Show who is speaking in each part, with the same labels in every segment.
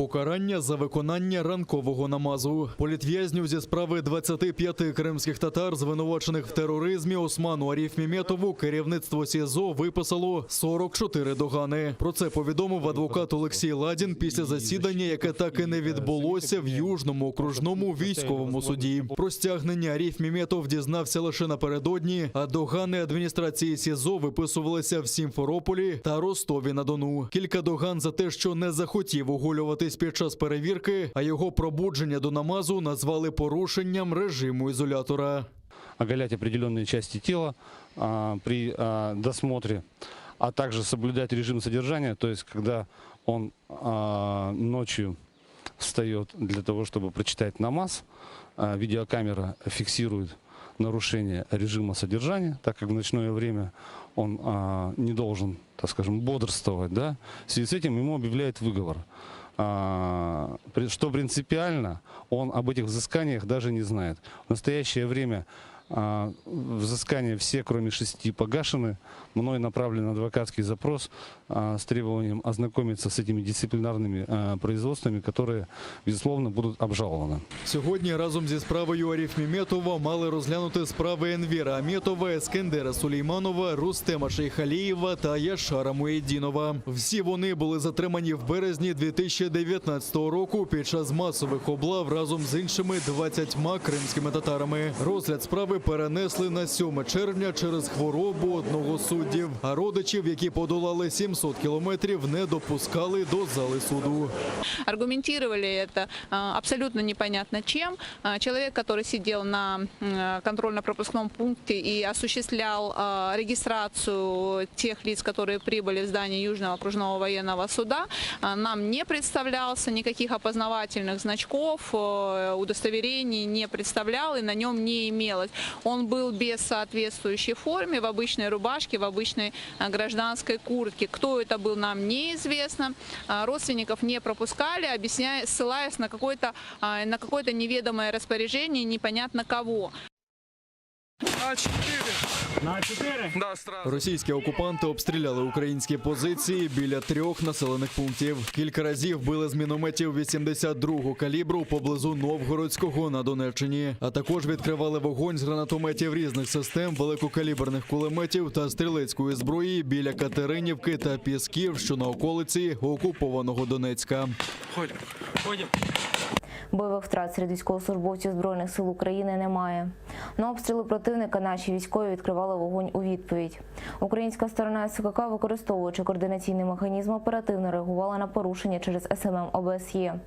Speaker 1: Покарання за виконання ранкового намазу. Політв'язню зі справи 25 кримських татар, звинувачених в тероризмі, Осману Арифмеметову, керівництво СІЗО виписало 44 догани. Про це повідомив адвокат Олексій Ладін після засідання, яке так і не відбулося в Южному окружному військовому суді. Про стягнення Арифмеметов дізнався лише напередодні, а догани адміністрації СІЗО виписувалися в Сімферополі та Ростові-на-Дону. Кілька доган за те, що не захотів оголюватись під час перевірки, а його пробудження до намазу назвали порушенням режиму ізолятора.
Speaker 2: Оголять определенные части тела при досмотре, а также соблюдать режим содержания, то есть когда он ночью встает для того, чтобы прочитать намаз, видеокамера фиксирует нарушение режима содержания, так как в ночное время он не должен, так скажем, бодрствовать, да? В связи с этим ему объявляют выговор. Что принципиально, он об этих взысканиях даже не знает. В настоящее время взыскания все, кроме 6, погашены. Мной направлен адвокатский запрос с требованием ознакомиться с этими дисциплинарными производствами, которые, безусловно, будут обжалованы.
Speaker 1: Сьогодні разом зі справою Арифмеметова мали розглянути справи Енвіра Аметова, Ескендера Сулейманова, Рустема Шейхалієва та Яшара Муєддінова. Всі вони були затримані в березні 2019 року під час масових облав разом з іншими 20 кримськими татарами. Розгляд справи перенесли на 7 червня через хворобу одного з суддів, а родичів, які подолали 700 кілометрів, не допускали до зали суду.
Speaker 3: Аргументировали это абсолютно непонятно чем. Человек, который сидел на контрольно-пропускном пункте и осуществлял регистрацию тех лиц, которые прибыли в здание Южного окружного военного суда, нам не представлялся, никаких опознавательных значков, удостоверений не представлял и на нем не имелось. Он был без соответствующей формы, в обычной рубашке, в обычной гражданской куртке. Кто это был, нам неизвестно. Родственников не пропускали, ссылаясь на какое-то неведомое распоряжение непонятно кого.
Speaker 1: Російські окупанти обстріляли українські позиції біля 3 населених пунктів. Кілька разів били з мінометів 82-го калібру поблизу Новгородського на Донеччині. А також відкривали вогонь з гранатометів різних систем, великокаліберних кулеметів та стрілецької зброї біля Катеринівки та Пісків, що на околиці окупованого Донецька.
Speaker 4: Ходім.
Speaker 5: Бойових втрат серед військовослужбовців Збройних сил України немає. На обстріли противника наші військові відкривали вогонь у відповідь. Українська сторона СКК, використовуючи координаційний механізм, оперативно реагувала на порушення через СММ ОБСЄ.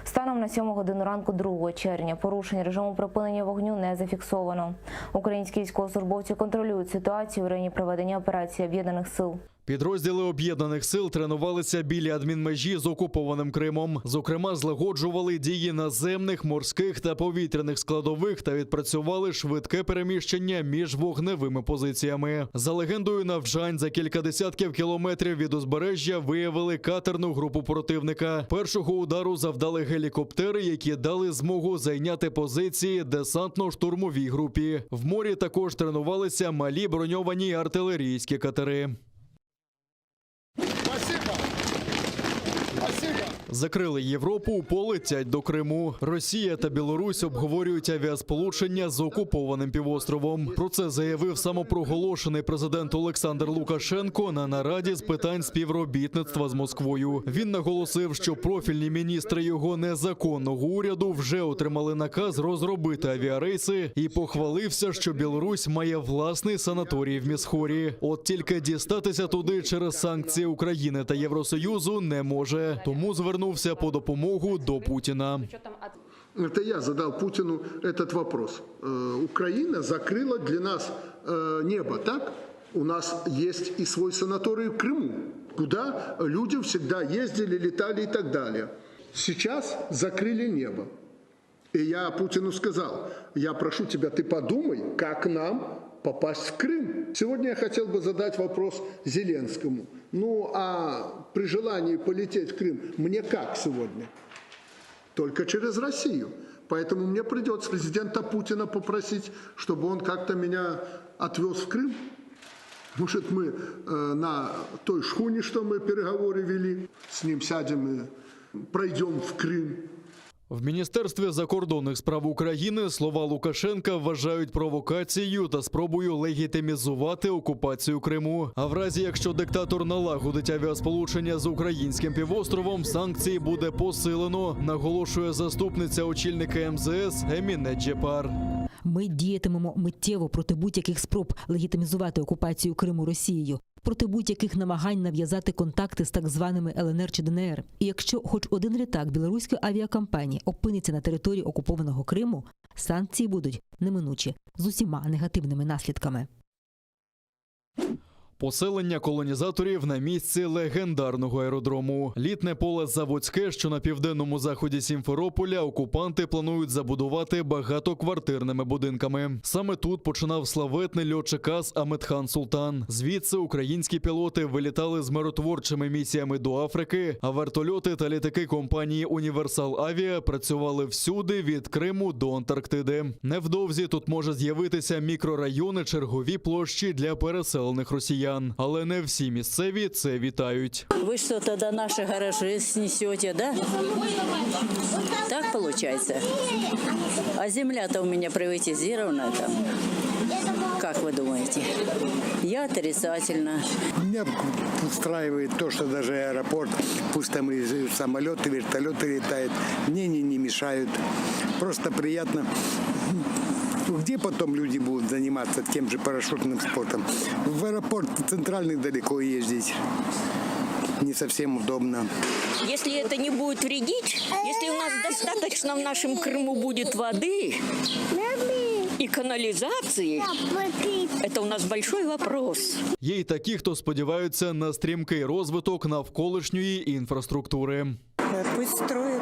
Speaker 5: Станом на 7 годину ранку 2 червня порушень режиму припинення вогню не зафіксовано. Українські військовослужбовці контролюють ситуацію в районі проведення операції Об'єднаних сил.
Speaker 1: Підрозділи Об'єднаних сил тренувалися біля адмінмежі з окупованим Кримом. Зокрема, злагоджували дії наземних, морських та повітряних складових та відпрацювали швидке переміщення між вогневими позиціями. За легендою навчань за кілька десятків кілометрів від узбережжя виявили катерну групу противника. Першого удару завдали гелікоптери, які дали змогу зайняти позиції десантно-штурмовій групі. В морі також тренувалися малі броньовані артилерійські катери. Закрили Європу, полетять до Криму. Росія та Білорусь обговорюють авіасполучення з окупованим півостровом. Про це заявив самопроголошений президент Олександр Лукашенко на нараді з питань співробітництва з Москвою. Він наголосив, що профільні міністри його незаконного уряду вже отримали наказ розробити авіарейси і похвалився, що Білорусь має власний санаторій в Місхорі. От тільки дістатися туди через санкції України та Євросоюзу не може. Тому звернувся по допомогу до Путіна.
Speaker 6: Это я задал Путину этот вопрос. Украина закрыла для нас небо, так? У нас есть и свой санаторий в Крыму, куда люди всегда ездили, летали и так далее. Сейчас закрыли небо. И я Путину сказал, я прошу тебя, ты подумай, как нам попасть в Крым. Сегодня я хотел бы задать вопрос Зеленскому. Ну, а при желании полететь в Крым, мне как сегодня? Только через Россию. Поэтому мне придется президента Путина попросить, чтобы он как-то меня отвез в Крым. Может, мы на той шхуне, что мы переговоры вели, с ним сядем и пройдем в Крым.
Speaker 1: В Міністерстві закордонних справ України слова Лукашенка вважають провокацією та спробою легітимізувати окупацію Криму. А в разі, якщо диктатор налагодить авіасполучення з українським півостровом, санкції буде посилено, наголошує заступниця очільника МЗС Еміне Джепар.
Speaker 4: Ми діятимемо миттєво проти будь-яких спроб легітимізувати окупацію Криму Росією, проти будь-яких намагань нав'язати контакти з так званими ЛНР чи ДНР. І якщо хоч один літак білоруської авіакомпанії опиниться на території окупованого Криму, санкції будуть неминучі, з усіма негативними наслідками.
Speaker 1: Поселення колонізаторів на місці легендарного аеродрому. Літне поле Заводське, що на південному заході Сімферополя, окупанти планують забудувати багатоквартирними будинками. Саме тут починав славетний льотчик АС Аметхан Султан. Звідси українські пілоти вилітали з миротворчими місіями до Африки, а вертольоти та літаки компанії «Універсал Авіа» працювали всюди від Криму до Антарктиди. Невдовзі тут може з'явитися мікрорайони, чергові площі для переселених росіян. Але не всі місцеві це вітають.
Speaker 7: Вы что тогда наши гаражи снесете, да? Так получается? А земля-то у меня приватизирована там. Как вы думаете? Я отрицательно.
Speaker 8: Меня устраивает то, что даже аэропорт, пусть там и самолеты, вертолеты летают, мне не мешают. Просто приятно. Где потом люди будут заниматься тем же парашютным спортом? В аэропорт центральный далеко ездить. Не совсем удобно.
Speaker 9: Если это не будет вредить, если у нас достаточно в нашем Крыму будет воды и канализации, это у нас большой вопрос.
Speaker 1: Є й такі, хто сподіваються на стрімкий розвиток навколишньої інфраструктури.
Speaker 10: Пусть строят.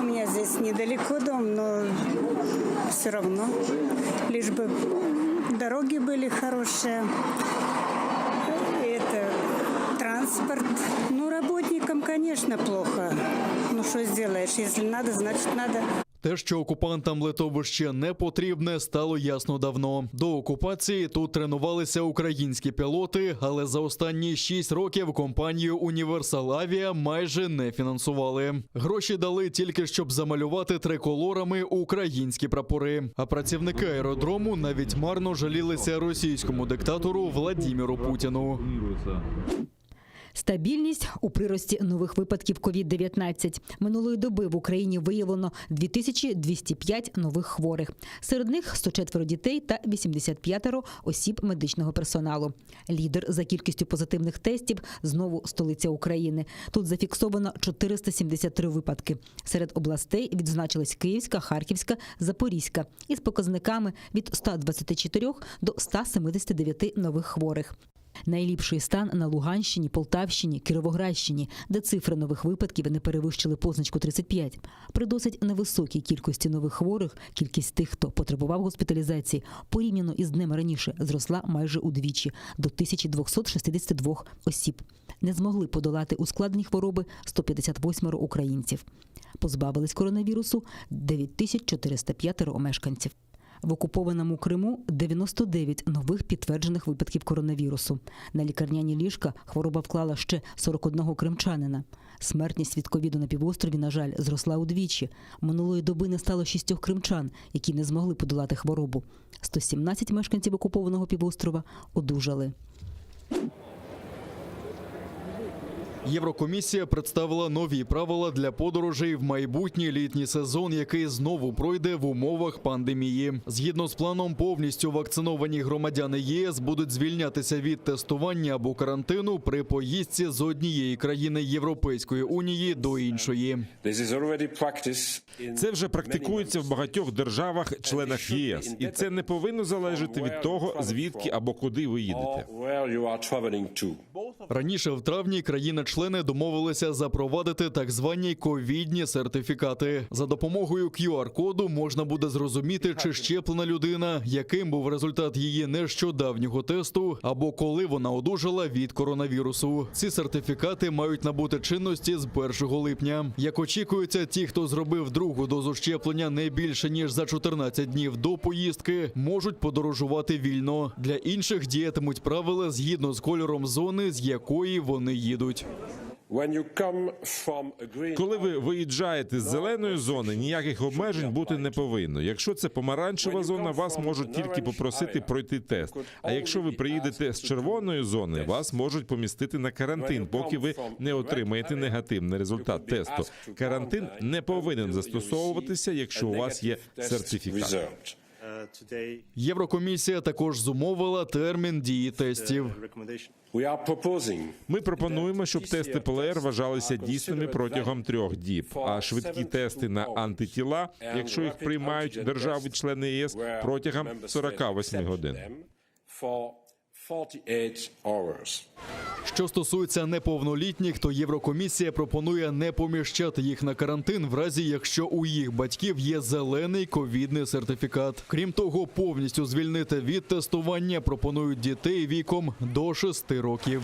Speaker 10: У меня здесь недалеко дом, но все равно. Лишь бы дороги были хорошие. Это транспорт. Ну, работникам, конечно, плохо. Ну, что сделаешь? Если надо, значит надо.
Speaker 1: Те, що окупантам литовище не потрібне, стало ясно давно. До окупації тут тренувалися українські пілоти, але за останні 6 років компанію «Універсал Авіа» майже не фінансували. Гроші дали тільки, щоб замалювати триколорами українські прапори. А працівники аеродрому навіть марно жалілися російському диктатору Владіміру Путіну.
Speaker 4: Стабільність у прирості нових випадків COVID-19. Минулої доби в Україні виявлено 2205 нових хворих. Серед них 104 дітей та 85 осіб медичного персоналу. Лідер за кількістю позитивних тестів знову столиця України. Тут зафіксовано 473 випадки. Серед областей відзначились Київська, Харківська, Запорізька із показниками від 124 до 179 нових хворих. Найліпший стан на Луганщині, Полтавщині, Кіровоградщині, де цифри нових випадків не перевищили позначку 35. При досить невисокій кількості нових хворих кількість тих, хто потребував госпіталізації, порівняно із днем раніше, зросла майже удвічі – до 1262 осіб. Не змогли подолати ускладнені хвороби 158 українців. Позбавились коронавірусу 9405 мешканців. В окупованому Криму 99 нових підтверджених випадків коронавірусу. На лікарняні ліжка хвороба вклала ще 41 кримчанина. Смертність від ковіду на півострові, на жаль, зросла удвічі. Минулої доби не стало 6 кримчан, які не змогли подолати хворобу. 117 мешканців окупованого півострова одужали.
Speaker 1: Єврокомісія представила нові правила для подорожей в майбутній літній сезон, який знову пройде в умовах пандемії. Згідно з планом, повністю вакциновані громадяни ЄС будуть звільнятися від тестування або карантину при поїздці з однієї країни Європейської Унії до іншої.
Speaker 11: Це вже практикується в багатьох державах-членах ЄС. І це не повинно залежати від того, звідки або куди ви їдете.
Speaker 1: Раніше в травні країни-члени домовилися запровадити так звані ковідні сертифікати. За допомогою QR-коду можна буде зрозуміти, чи щеплена людина, яким був результат її нещодавнього тесту, або коли вона одужала від коронавірусу. Ці сертифікати мають набути чинності з 1 липня. Як очікується, ті, хто зробив другу дозу щеплення не більше, ніж за 14 днів до поїздки, можуть подорожувати вільно. Для інших діятимуть правила згідно з кольором зони, з якої вони їдуть.
Speaker 11: Коли ви виїжджаєте з зеленої зони, ніяких обмежень бути не повинно. Якщо це помаранчева зона, вас можуть тільки попросити пройти тест. А якщо ви приїдете з червоної зони, вас можуть помістити на карантин, поки ви не отримаєте негативний результат тесту. Карантин не повинен застосовуватися, якщо у вас є сертифікат.
Speaker 1: Єврокомісія також зумовила термін дії тестів.
Speaker 11: Ми пропонуємо, щоб тести ПЛР вважалися дійсними протягом 3 діб, а швидкі тести на антитіла, якщо їх приймають держави-члени ЄС, протягом 48 годин.
Speaker 1: Що стосується неповнолітніх, то Єврокомісія пропонує не поміщати їх на карантин в разі, якщо у їх батьків є зелений ковідний сертифікат. Крім того, повністю звільнити від тестування пропонують дітей віком до 6 років.